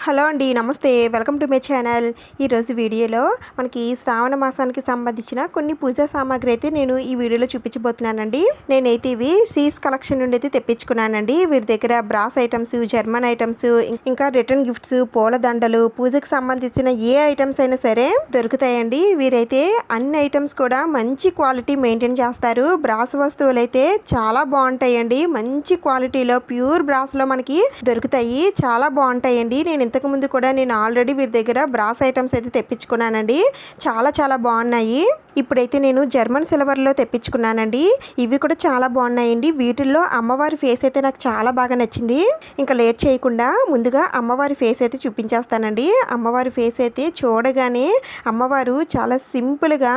Hello అండి, నమస్తే. Welcome to my channel. ఈరోజు వీడియోలో మనకి శ్రావణ మాసానికి సంబంధించిన కొన్ని పూజా సామాగ్రి అయితే నేను ఈ వీడియోలో చూపించబోతున్నానండి. నేనైతే ఇవి సీస్ కలెక్షన్ నుండి అయితే తెప్పించుకున్నానండి. వీరి దగ్గర బ్రాస్ ఐటమ్స్, జర్మన్ ఐటమ్స్, ఇంకా రిటర్న్ గిఫ్ట్స్, పూల దండలు, పూజకి సంబంధించిన ఏ ఐటమ్స్ అయినా సరే దొరుకుతాయండి. వీరైతే అన్ని ఐటమ్స్ కూడా మంచి క్వాలిటీ మెయింటైన్ చేస్తారు. బ్రాస్ వస్తువులు అయితే చాలా బాగుంటాయండి. మంచి క్వాలిటీలో ప్యూర్ బ్రాస్లో మనకి దొరుకుతాయి. చాలా బాగుంటాయండి. ఇంతకుముందు కూడా నేను ఆల్రెడీ వీరి దగ్గర బ్రాస్ ఐటమ్స్ అయితే తెప్పించుకున్నానండి. చాలా బాగున్నాయి. ఇప్పుడైతే నేను జర్మన్ సిల్వర్లో తెప్పించుకున్నానండి. ఇవి కూడా చాలా బాగున్నాయండి. వీటిల్లో అమ్మవారి ఫేస్ అయితే నాకు చాలా బాగా నచ్చింది. ఇంకా లేట్ చేయకుండా ముందుగా అమ్మవారి ఫేస్ అయితే చూపించేస్తానండి. అమ్మవారి ఫేస్ అయితే చూడగానే అమ్మవారు చాలా సింపుల్గా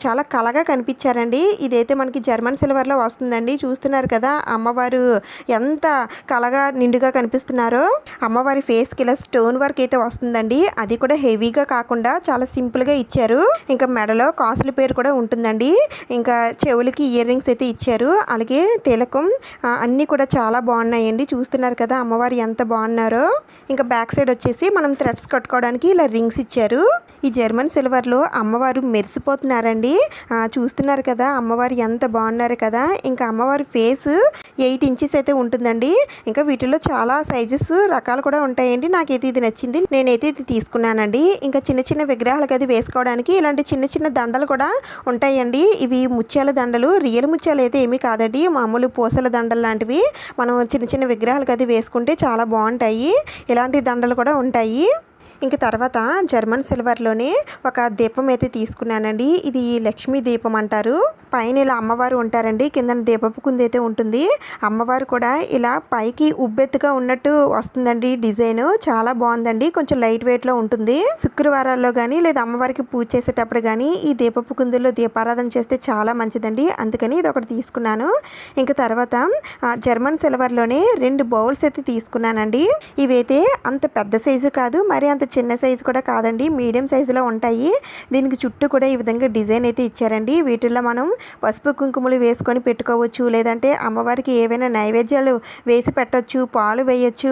చాలా కళగా కనిపించారండి. ఇదైతే మనకి జర్మన్ సిల్వర్లో వస్తుందండి. చూస్తున్నారు కదా అమ్మవారు ఎంత కళగా నిండుగా కనిపిస్తున్నారో. అమ్మవారి ఫేస్కి ఇలా స్టోన్ వర్క్ అయితే వస్తుందండి. అది కూడా హెవీగా కాకుండా చాలా సింపుల్గా ఇచ్చారు. ఇంకా మెడలో కాసుల పేరు కూడా ఉంటుందండి. ఇంకా చెవులకి ఇయర్ రింగ్స్ అయితే ఇచ్చారు. అలాగే తిలకం అన్నీ కూడా చాలా బాగున్నాయండి. చూస్తున్నారు కదా అమ్మవారు ఎంత బాగున్నారో. ఇంకా బ్యాక్ సైడ్ వచ్చేసి మనం థ్రెడ్స్ కట్టుకోవడానికి ఇలా రింగ్స్ ఇచ్చారు. ఈ జర్మన్ సిల్వర్లో అమ్మవారు మెరిసిపోతున్నారండి. చూస్తున్నారు కదా అమ్మవారు ఎంత బాగున్నారు కదా. ఇంకా అమ్మవారి ఫేస్ 8 ఇంచెస్ అయితే ఉంటుందండి. ఇంకా వీటిలో చాలా సైజెస్ రకాలు కూడా ఉంటాయండి. నాకైతే ఇది నచ్చింది. నేనైతే ఇది తీసుకున్నానండి. ఇంకా చిన్న విగ్రహాలకు అది వేసుకోవడానికి ఇలాంటి చిన్న దండలు కూడా ఉంటాయండి. ఇవి ముత్యాల దండలు, రియల్ ముత్యాలు అయితే ఏమీ కాదండి. మామూలు పూసల దండలు లాంటివి. మనం చిన్న విగ్రహాలకు అది వేసుకుంటే చాలా బాగుంటాయి. ఇలాంటి దండలు కూడా ఉంటాయి. ఇంక తర్వాత జర్మన్ సిల్వర్లోనే ఒక దీపం అయితే తీసుకున్నానండి. ఇది లక్ష్మీ దీపం అంటారు. పైన ఇలా అమ్మవారు ఉంటారండి, కింద దీపపు కుంది అయితే ఉంటుంది. అమ్మవారు కూడా ఇలా పైకి ఉబ్బెత్తుగా ఉన్నట్టు వస్తుందండి. డిజైన్ చాలా బాగుందండి. కొంచెం లైట్ వెయిట్లో ఉంటుంది. శుక్రవారాల్లో కానీ లేదా అమ్మవారికి పూజ చేసేటప్పుడు కానీ ఈ దీపపు కుందుల్లో దీపారాధన చేస్తే చాలా మంచిదండి. అందుకని ఇది ఒకటి తీసుకున్నాను. ఇంక తర్వాత జర్మన్ సిల్వర్లోనే 2 బౌల్స్ అయితే తీసుకున్నానండి. ఇవైతే అంత పెద్ద సైజు కాదు, మరి అంత చిన్న సైజు కూడా కాదండి. మీడియం సైజులో ఉంటాయి. దీనికి చుట్టూ కూడా ఈ విధంగా డిజైన్ అయితే ఇచ్చారండి. వీటిల్లో మనం పసుపు కుంకుమలు వేసుకొని పెట్టుకోవచ్చు. లేదంటే అమ్మవారికి ఏవైనా నైవేద్యాలు వేసి పెట్టవచ్చు, పాలు వేయచ్చు,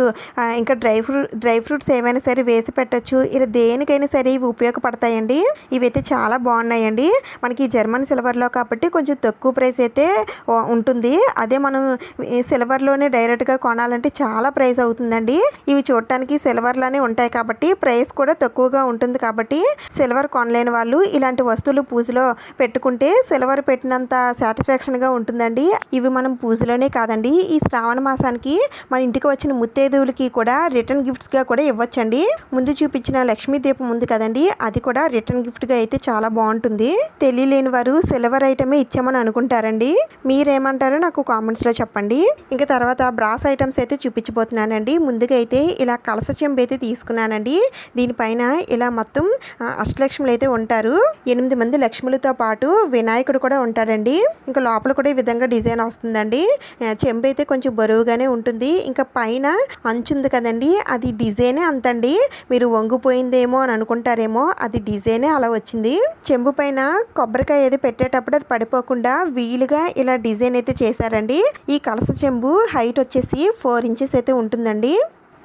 ఇంకా డ్రై ఫ్రూట్స్ ఏవైనా సరే వేసి పెట్టచ్చు. ఇలా దేనికైనా సరే ఇవి ఉపయోగపడతాయండి. ఇవైతే చాలా బాగున్నాయండి. మనకి జర్మన్ సిల్వర్లో కాబట్టి కొంచెం తక్కువ ప్రైస్ అయితే ఉంటుంది. అదే మనం సిల్వర్లోనే డైరెక్ట్గా కొనాలంటే చాలా ప్రైస్ అవుతుందండి. ఇవి చూడటానికి సిల్వర్లోనే ఉంటాయి కాబట్టి ప్రైస్ కూడా తక్కువగా ఉంటుంది. కాబట్టి సిల్వర్ కొనలేని వాళ్ళు ఇలాంటి వస్తువులు పూజలో పెట్టుకుంటే సిల్వర్ పెట్టినంత సాటిస్ఫాక్షన్గా ఉంటుందండి. ఇవి మనం పూజలోనే కాదండి, ఈ శ్రావణ మాసానికి మన ఇంటికి వచ్చిన ముత్తైదువులకి కూడా రిటర్న్ గిఫ్ట్స్గా కూడా ఇవ్వచ్చండి. ముందు చూపించిన లక్ష్మీ దీపం ఉంది కదండి, అది కూడా రిటర్న్ గిఫ్ట్గా అయితే చాలా బాగుంటుంది. తెలియలేని వారు సిల్వర్ ఐటమే ఇచ్చామని అనుకుంటారండి. మీరేమంటారో నాకు కామెంట్స్లో చెప్పండి. ఇంకా తర్వాత బ్రాస్ ఐటమ్స్ అయితే చూపించబోతున్నానండి. ముందుగా అయితే ఇలా కలస చెంబు అయితే తీసుకున్నానండి. దీనిపైన ఇలా మొత్తం అష్టలక్ష్ములు అయితే ఉంటారు. 8 మంది లక్ష్ములతో పాటు వినాయకుడు కూడా ఉంటాడండి. ఇంకా లోపల కూడా ఈ విధంగా డిజైన్ వస్తుందండి. చెంబు అయితే కొంచెం బరువుగానే ఉంటుంది. ఇంకా పైన అంచుంది కదండి, అది డిజైనే అంతండి. మీరు వంగిపోయిందేమో అని అనుకుంటారేమో, అది డిజైనే అలా వచ్చింది. చెంబు పైన కొబ్బరికాయ ఏది పెట్టేటప్పుడు అది పడిపోకుండా వీలుగా ఇలా డిజైన్ అయితే చేశారండి. ఈ కలస చెంబు హైట్ వచ్చేసి 4 ఇంచెస్ అయితే ఉంటుందండి.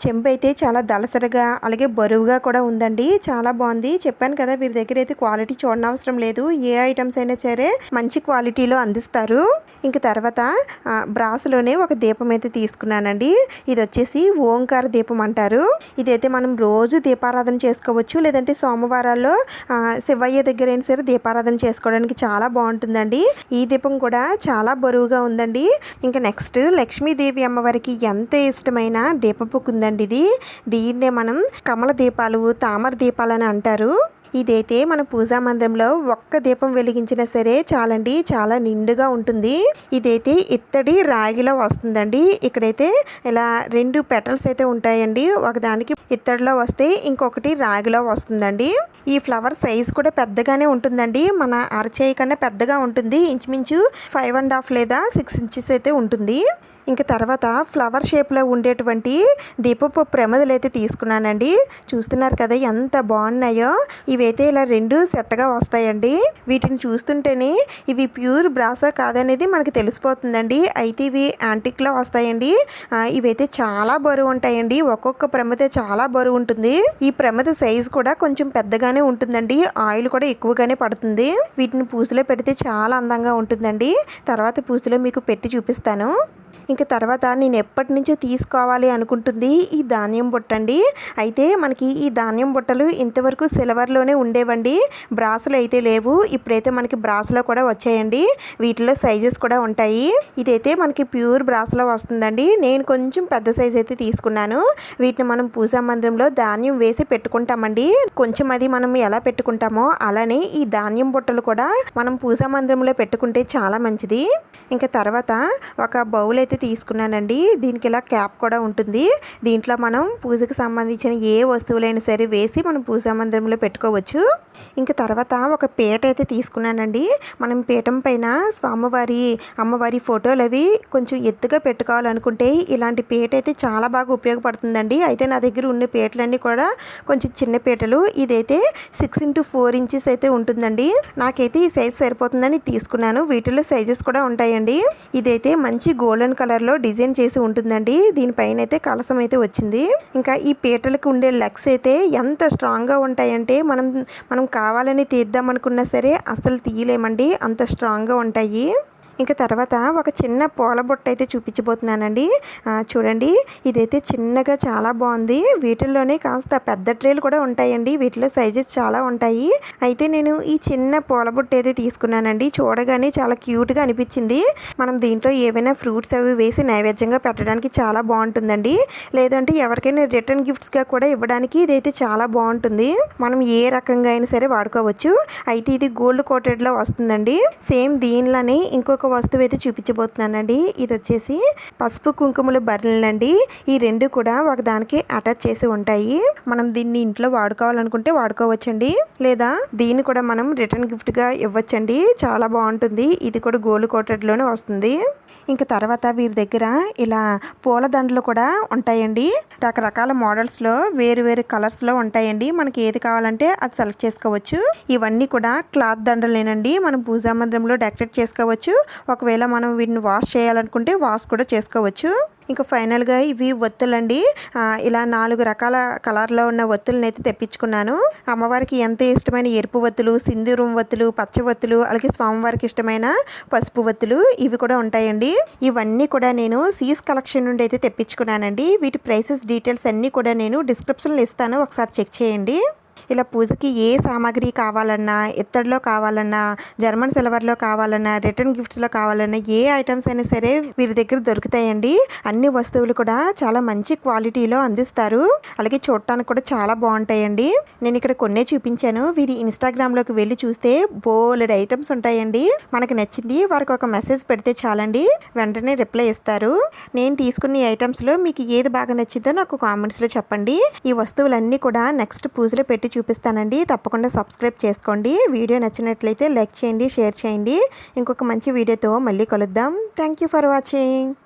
చెంబు అయితే చాలా దళసరిగా అలాగే బరువుగా కూడా ఉందండి. చాలా బాగుంది. చెప్పాను కదా వీరి దగ్గర అయితే క్వాలిటీ చూడనవసరం లేదు. ఏ ఐటమ్స్ అయినా సరే మంచి క్వాలిటీలో అందిస్తారు. ఇంక తర్వాత బ్రాస్లోనే ఒక దీపం అయితే తీసుకున్నానండి. ఇది వచ్చేసి ఓంకార దీపం అంటారు. ఇదైతే మనం రోజు దీపారాధన చేసుకోవచ్చు. లేదంటే సోమవారాల్లో శివయ్య దగ్గర అయినా సరే దీపారాధన చేసుకోవడానికి చాలా బాగుంటుందండి. ఈ దీపం కూడా చాలా బరువుగా ఉందండి. ఇంకా నెక్స్ట్ లక్ష్మీదేవి అమ్మవారికి ఎంత ఇష్టమైన దీపపు కుందండి ఇది. దీన్నే మనం కమల దీపాలు, తామర దీపాలని అంటారు. ఇదైతే మన పూజా మందిరంలో ఒక్క దీపం వెలిగించినా సరే చాలండి, చాలా నిండుగా ఉంటుంది. ఇదైతే ఇత్తడి రాగిలో వస్తుందండి. ఇక్కడైతే ఇలా 2 పెటల్స్ అయితే ఉంటాయండి. ఒకదానికి ఇత్తడిలో వస్తే ఇంకొకటి రాగిలో వస్తుందండి. ఈ ఫ్లవర్ సైజ్ కూడా పెద్దగానే ఉంటుందండి. మన అరచేయి కన్నా పెద్దగా ఉంటుంది. ఇంచుమించు 5.5 లేదా 6 ఇంచెస్ అయితే ఉంటుంది. ఇంక తర్వాత ఫ్లవర్ షేప్లో ఉండేటువంటి దీపపు ప్రమిదలు అయితే తీసుకున్నానండి. చూస్తున్నారు కదా ఎంత బాగున్నాయో. ఇవైతే ఇలా 2 సెట్గా వస్తాయండి. వీటిని చూస్తుంటేనే ఇవి ప్యూర్ బ్రాసో కాదనేది మనకి తెలిసిపోతుందండి. అయితే ఇవి యాంటిక్లో వస్తాయండి. ఇవైతే చాలా బరువు ఉంటాయండి. ఒక్కొక్క ప్రమిద చాలా బరువు ఉంటుంది. ఈ ప్రమిద సైజు కూడా కొంచెం పెద్దగానే ఉంటుందండి. ఆయిల్ కూడా ఎక్కువగానే పడుతుంది. వీటిని పూజలో పెడితే చాలా అందంగా ఉంటుందండి. తర్వాత పూజలో మీకు పెట్టి చూపిస్తాను. ఇంక తర్వాత నేను ఎప్పటి నుంచో తీసుకోవాలి అనుకుంటుంది ఈ ధాన్యం బుట్ట అండి. అయితే మనకి ఈ ధాన్యం బుట్టలు ఇంతవరకు సిల్వర్లోనే ఉండేవండి. బ్రాసులు అయితే లేవు. ఇప్పుడైతే మనకి బ్రాసులో కూడా వచ్చాయండి. వీటిలో సైజెస్ కూడా ఉంటాయి. ఇదైతే మనకి ప్యూర్ బ్రాసులో వస్తుందండి. నేను కొంచెం పెద్ద సైజ్ అయితే తీసుకున్నాను. వీటిని మనం పూజా మందిరంలో ధాన్యం వేసి పెట్టుకుంటామండి. కొంచెం అది మనం ఎలా పెట్టుకుంటామో అలానే ఈ ధాన్యం బుట్టలు కూడా మనం పూజా మందిరంలో పెట్టుకుంటే చాలా మంచిది. ఇంకా తర్వాత ఒక బౌల్ అయితే తీసుకున్నానండి. దీనికి ఇలా క్యాప్ కూడా ఉంటుంది. దీంట్లో మనం పూజకు సంబంధించిన ఏ వస్తువులైనా సరే వేసి మనం పూజా మందిరంలో పెట్టుకోవచ్చు. ఇంకా తర్వాత ఒక పీట అయితే తీసుకున్నానండి. మనం పీఠం పైన స్వామివారి అమ్మవారి ఫోటోలు అవి కొంచెం ఎత్తుగా పెట్టుకోవాలనుకుంటే ఇలాంటి పీట అయితే చాలా బాగా ఉపయోగపడుతుందండి. అయితే నా దగ్గర ఉన్న పీటలన్నీ కూడా కొంచెం చిన్న పీటలు. ఇదైతే 6x4 ఇంచెస్ అయితే ఉంటుందండి. నాకైతే ఈ సైజ్ సరిపోతుందని తీసుకున్నాను. వీటిలో సైజెస్ కూడా ఉంటాయండి. ఇదైతే మంచి గోల్డెన్ కలర్లో డిజైన్ చేసి ఉంటుందండి. దీనిపైన అయితే కలసం అయితే వచ్చింది. ఇంకా ఈ పీటలకు ఉండే లెగ్స్ అయితే ఎంత స్ట్రాంగ్గా ఉంటాయంటే మనం కావాలని తీద్దామనుకున్నా సరే అస్సలు తీయలేమండి. అంత స్ట్రాంగ్గా ఉంటాయి. ఇంకా తర్వాత ఒక చిన్న పూల బుట్ట అయితే చూపించబోతున్నానండి. చూడండి ఇదైతే చిన్నగా చాలా బాగుంది. వీటిల్లోనే కాస్త పెద్ద ట్రేలు కూడా ఉంటాయండి. వీటిలో సైజెస్ చాలా ఉంటాయి. అయితే నేను ఈ చిన్న పూల బుట్ట అయితే తీసుకున్నానండి. చూడగానే చాలా క్యూట్గా అనిపించింది. మనం దీంట్లో ఏవైనా ఫ్రూట్స్ అవి వేసి నైవేద్యంగా పెట్టడానికి చాలా బాగుంటుందండి. లేదంటే ఎవరికైనా రిటర్న్ గిఫ్ట్స్గా కూడా ఇవ్వడానికి ఇదైతే చాలా బాగుంటుంది. మనం ఏ రకంగా అయినా సరే వాడుకోవచ్చు. అయితే ఇది గోల్డ్ కోటెడ్లో వస్తుందండి. సేమ్ దీనిలోనే ఇంకొక వస్తువు అయితే చూపించబోతున్నానండి. ఇది వచ్చేసి పసుపు కుంకుమల బర్రెలండి. ఈ 2 కూడా ఒకదానికి అటాచ్ చేసి ఉంటాయి. మనం దీన్ని ఇంట్లో వాడుకోవాలనుకుంటే వాడుకోవచ్చండి. లేదా దీన్ని కూడా మనం రిటర్న్ గిఫ్ట్గా ఇవ్వచ్చండి. చాలా బాగుంటుంది. ఇది కూడా గోల్డ్ కోటెడ్లోనే వస్తుంది. ఇంకా తర్వాత వీరి దగ్గర ఇలా పూల దండలు కూడా ఉంటాయండి. రకరకాల మోడల్స్లో వేరు వేరు కలర్స్లో ఉంటాయండి. మనకి ఏది కావాలంటే అది సెలెక్ట్ చేసుకోవచ్చు. ఇవన్నీ కూడా క్లాత్ దండలేనండి. మనం పూజా మందిరంలో డెకరేట్ చేసుకోవచ్చు. ఒకవేళ మనం వీటిని వాష్ చేయాలనుకుంటే వాష్ కూడా చేసుకోవచ్చు. ఇంకా ఫైనల్గా ఇవి ఒత్తులండి. ఇలా 4 రకాల కలర్లో ఉన్న ఒత్తులను అయితే తెప్పించుకున్నాను. అమ్మవారికి ఎంతో ఇష్టమైన ఎరుపు ఒత్తులు, సింధూరం ఒత్తులు, పచ్చ ఒత్తులు, అలాగే స్వామివారికి ఇష్టమైన పసుపు ఒత్తులు ఇవి కూడా ఉంటాయండి. ఇవన్నీ కూడా నేను సీస్ కలెక్షన్ నుండి అయితే తెప్పించుకున్నానండి. వీటి ప్రైసెస్ డీటెయిల్స్ అన్నీ కూడా నేను డిస్క్రిప్షన్లో ఇస్తాను. ఒకసారి చెక్ చేయండి. ఇలా పూజకి ఏ సామాగ్రి కావాలన్నా, ఇత్తడిలో కావాలన్నా, జర్మన్ సిల్వర్లో కావాలన్నా, రిటర్న్ గిఫ్ట్స్లో కావాలన్నా ఏ ఐటమ్స్ అయినా సరే వీరి దగ్గర దొరుకుతాయండి. అన్ని వస్తువులు కూడా చాలా మంచి క్వాలిటీలో అందిస్తారు. అలాగే చూడటానికి కూడా చాలా బాగుంటాయండి. నేను ఇక్కడ కొన్నే చూపించాను. వీరి ఇన్స్టాగ్రామ్లోకి వెళ్ళి చూస్తే బోలెడ్ ఐటమ్స్ ఉంటాయండి. మనకు నచ్చింది వారికి ఒక మెసేజ్ పెడితే చాలండి, వెంటనే రిప్లై ఇస్తారు. నేను తీసుకున్న ఈ ఐటమ్స్లో మీకు ఏది బాగా నచ్చిందో నాకు కామెంట్స్లో చెప్పండి. ఈ వస్తువులన్నీ కూడా నెక్స్ట్ పూజలో పెట్టి చూపిస్తానండి. తప్పకుండా సబ్స్క్రైబ్ చేసుకోండి. వీడియో నచ్చినట్లయితే లైక్ చేయండి, షేర్ చేయండి. ఇంకొక మంచి వీడియోతో మళ్ళీ కలుద్దాం. Thank you for watching.